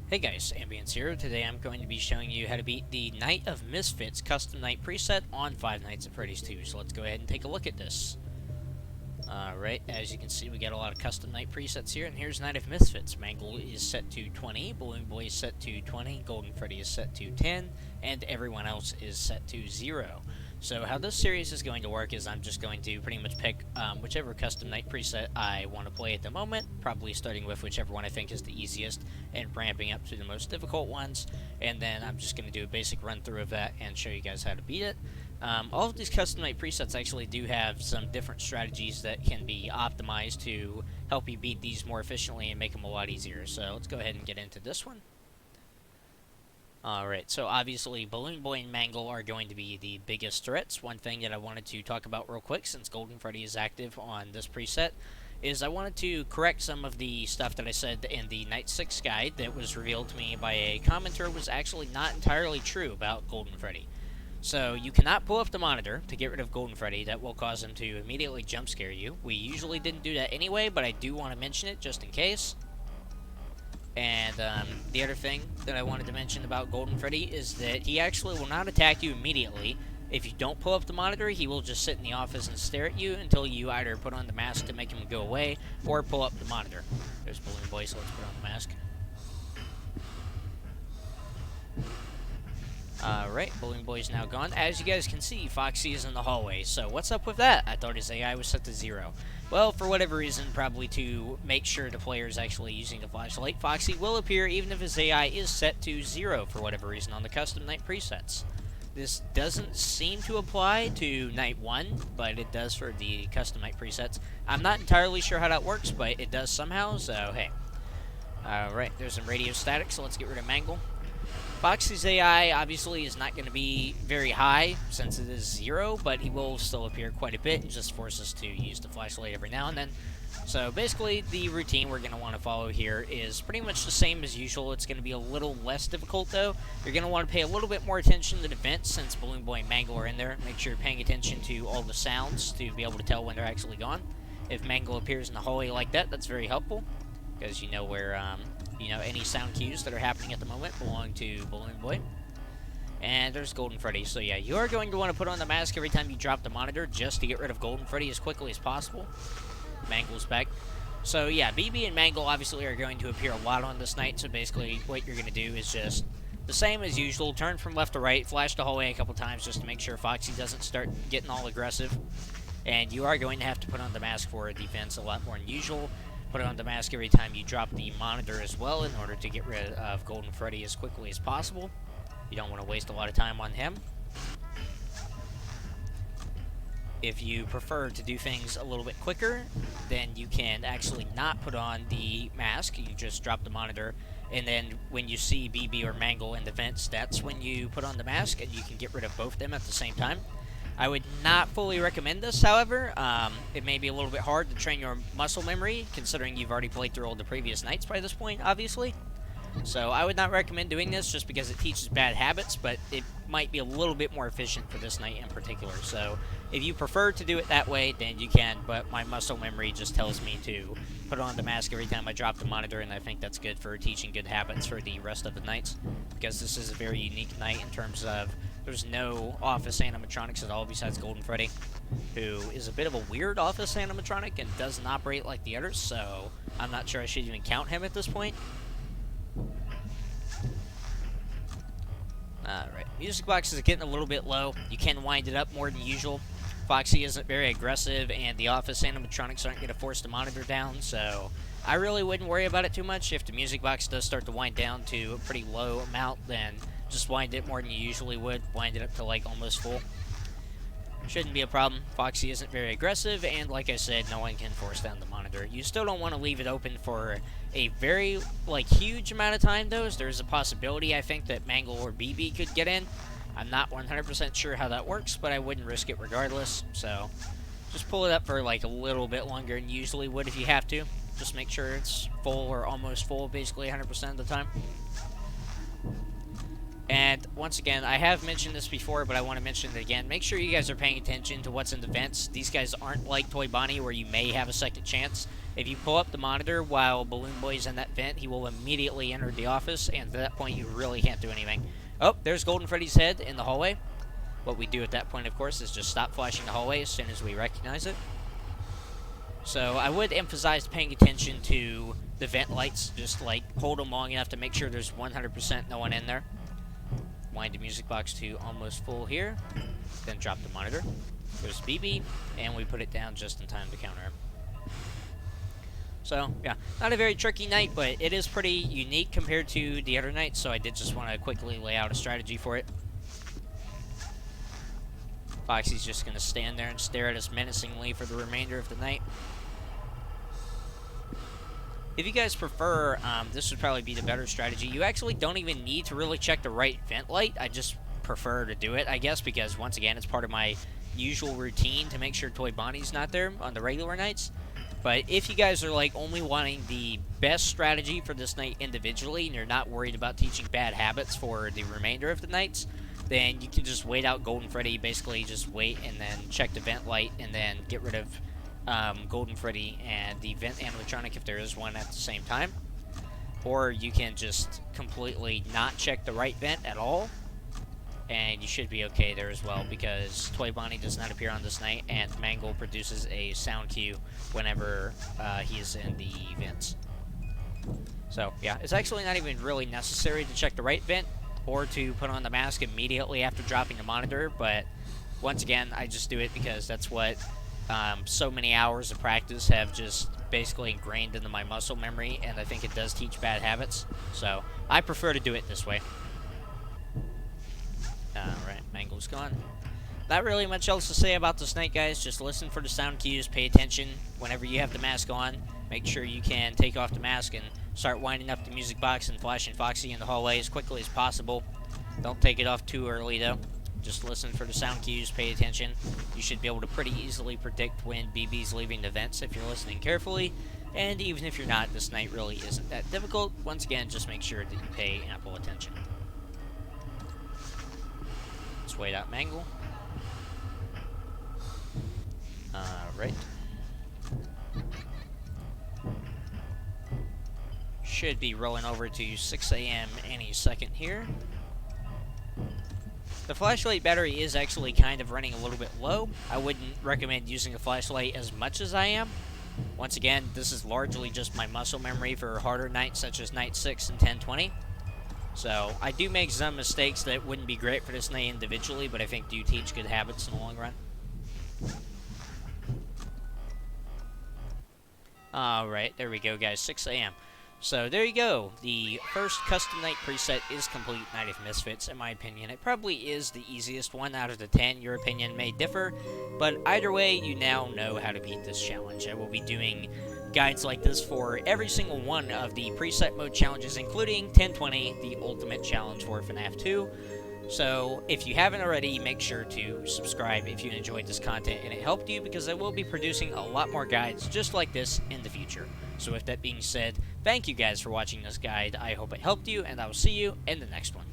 Hey guys, Ambience here. Today I'm going to be showing you how to beat the Night of Misfits custom night preset on Five Nights at Freddy's 2. So let's go ahead and take a look at this. Alright, as you can see we got a lot of custom night presets here, and here's Night of Misfits. Mangle is set to 20, Balloon Boy is set to 20, Golden Freddy is set to 10, and everyone else is set to 0. So how this series is going to work is I'm just going to pretty much pick whichever custom night preset I want to play at the moment, probably starting with whichever one I think is the easiest and ramping up to the most difficult ones, and then I'm just going to do a basic run through of that and show you guys how to beat it. All of these custom night presets actually do have some different strategies that can be optimized to help you beat these more efficiently and make them a lot easier. So let's go ahead and get into this one. Alright, so obviously Balloon Boy and Mangle are going to be the biggest threats. One thing that I wanted to talk about real quick, since Golden Freddy is active on this preset, is I wanted to correct some of the stuff that I said in the Night 6 guide that was revealed to me by a commenter was actually not entirely true about Golden Freddy. So you cannot pull up the monitor to get rid of Golden Freddy. That will cause him to immediately jump scare you. We usually didn't do that anyway, but I do want to mention it just in case. And the other thing that I wanted to mention about Golden Freddy is that he actually will not attack you immediately. If you don't pull up the monitor, he will just sit in the office and stare at you until you either put on the mask to make him go away or pull up the monitor. There's Balloon Boy, so let's put on the mask. Alright, Balloon Boy's now gone. As you guys can see, Foxy is in the hallway. So what's up with that? I thought his AI was set to 0. Well, for whatever reason, probably to make sure the player is actually using the flashlight, Foxy will appear even if his AI is set to 0 for whatever reason on the custom night presets. This doesn't seem to apply to Night 1, but it does for the custom night presets. I'm not entirely sure how that works, but it does somehow, so hey. Alright, there's some radio static, so let's get rid of Mangle. Foxy's AI obviously is not going to be very high since it is 0, but he will still appear quite a bit and just force us to use the flashlight every now and then. So basically the routine we're going to want to follow here is pretty much the same as usual. It's going to be a little less difficult though. You're going to want to pay a little bit more attention to the vents since Balloon Boy and Mangle are in there. Make sure you're paying attention to all the sounds to be able to tell when they're actually gone. If Mangle appears in the hallway like that, that's very helpful because you know where any sound cues that are happening at the moment belong to Balloon Boy. And there's Golden Freddy. So yeah, you are going to want to put on the mask every time you drop the monitor just to get rid of Golden Freddy as quickly as possible. Mangle's back. So yeah, BB and Mangle obviously are going to appear a lot on this night, so basically what you're going to do is just the same as usual. Turn from left to right, flash the hallway a couple times just to make sure Foxy doesn't start getting all aggressive. And you are going to have to put on the mask for defense a lot more than usual. Put on the mask every time you drop the monitor as well in order to get rid of Golden Freddy as quickly as possible. You don't want to waste a lot of time on him. If you prefer to do things a little bit quicker, then you can actually not put on the mask. You just drop the monitor, and then when you see BB or Mangle in the vents, that's when you put on the mask, and you can get rid of both of them at the same time. I would not fully recommend this, however. It may be a little bit hard to train your muscle memory, considering you've already played through all the previous nights by this point, obviously. So I would not recommend doing this just because it teaches bad habits, but it might be a little bit more efficient for this night in particular. So if you prefer to do it that way, then you can, but my muscle memory just tells me to put on the mask every time I drop the monitor, and I think that's good for teaching good habits for the rest of the nights, because this is a very unique night in terms of there's no office animatronics at all besides Golden Freddy, who is a bit of a weird office animatronic and doesn't operate like the others, so I'm not sure I should even count him at this point. Alright, music box is getting a little bit low. You can wind it up more than usual. Foxy isn't very aggressive, and the office animatronics aren't going to force the monitor down, so I really wouldn't worry about it too much. If the music box does start to wind down to a pretty low amount, then just wind it more than you usually would. Wind it up to like almost full. Shouldn't be a problem. Foxy isn't very aggressive, and like I said, no one can force down the monitor. You still don't want to leave it open for a very, huge amount of time, though. There's a possibility, I think, that Mangle or BB could get in. I'm not 100% sure how that works, but I wouldn't risk it regardless. So, just pull it up for, a little bit longer than you usually would if you have to. Just make sure it's full or almost full, basically 100% of the time. And once again, I have mentioned this before, but I want to mention it again. Make sure you guys are paying attention to what's in the vents. These guys aren't like Toy Bonnie where you may have a second chance. If you pull up the monitor while Balloon Boy's in that vent, he will immediately enter the office, and at that point, you really can't do anything. Oh, there's Golden Freddy's head in the hallway. What we do at that point, of course, is just stop flashing the hallway as soon as we recognize it. So I would emphasize paying attention to the vent lights. Just like hold them long enough to make sure there's 100% no one in there. Wind the music box to almost full here. Then drop the monitor. There's BB, and we put it down just in time to counter him. So, yeah, not a very tricky night, but it is pretty unique compared to the other nights, so I did just want to quickly lay out a strategy for it. Foxy's just going to stand there and stare at us menacingly for the remainder of the night. If you guys prefer, this would probably be the better strategy. You actually don't even need to really check the right vent light. I just prefer to do it, I guess, because, once again, it's part of my usual routine to make sure Toy Bonnie's not there on the regular nights. But if you guys are, like, only wanting the best strategy for this night individually, and you're not worried about teaching bad habits for the remainder of the nights, then you can just wait out Golden Freddy, basically just wait and then check the vent light and then get rid of Golden Freddy and the vent animatronic if there is one at the same time. Or you can just completely not check the right vent at all, and you should be okay there as well, because Toy Bonnie does not appear on this night, and Mangle produces a sound cue whenever he is in the vents. So, yeah, it's actually not even really necessary to check the right vent, or to put on the mask immediately after dropping the monitor, but once again, I just do it because that's what so many hours of practice have just basically ingrained into my muscle memory, and I think it does teach bad habits, so I prefer to do it this way. Alright, Mangle's gone. Not really much else to say about this night, guys. Just listen for the sound cues, pay attention whenever you have the mask on. Make sure you can take off the mask and start winding up the music box and flashing Foxy in the hallway as quickly as possible. Don't take it off too early, though. Just listen for the sound cues, pay attention. You should be able to pretty easily predict when BB's leaving the vents if you're listening carefully. And even if you're not, this night really isn't that difficult. Once again, just make sure that you pay ample attention. Let's wait out Mangle. Alright. Should be rolling over to 6 a.m. any second here. The flashlight battery is actually kind of running a little bit low. I wouldn't recommend using a flashlight as much as I am. Once again, this is largely just my muscle memory for harder nights such as night 6 and 10:20. So, I do make some mistakes that wouldn't be great for this night individually, but I think do teach good habits in the long run. Alright, there we go, guys. 6 a.m. So, there you go. The first custom night preset is complete, Night of Misfits, in my opinion. It probably is the easiest one out of the 10. Your opinion may differ, but either way, you now know how to beat this challenge. I will be doing guides like this for every single one of the preset mode challenges, including 1020, the ultimate challenge for FNaF 2. So, if you haven't already, make sure to subscribe if you enjoyed this content and it helped you, because I will be producing a lot more guides just like this in the future. So with that being said, thank you guys for watching this guide. I hope it helped you, and I will see you in the next one.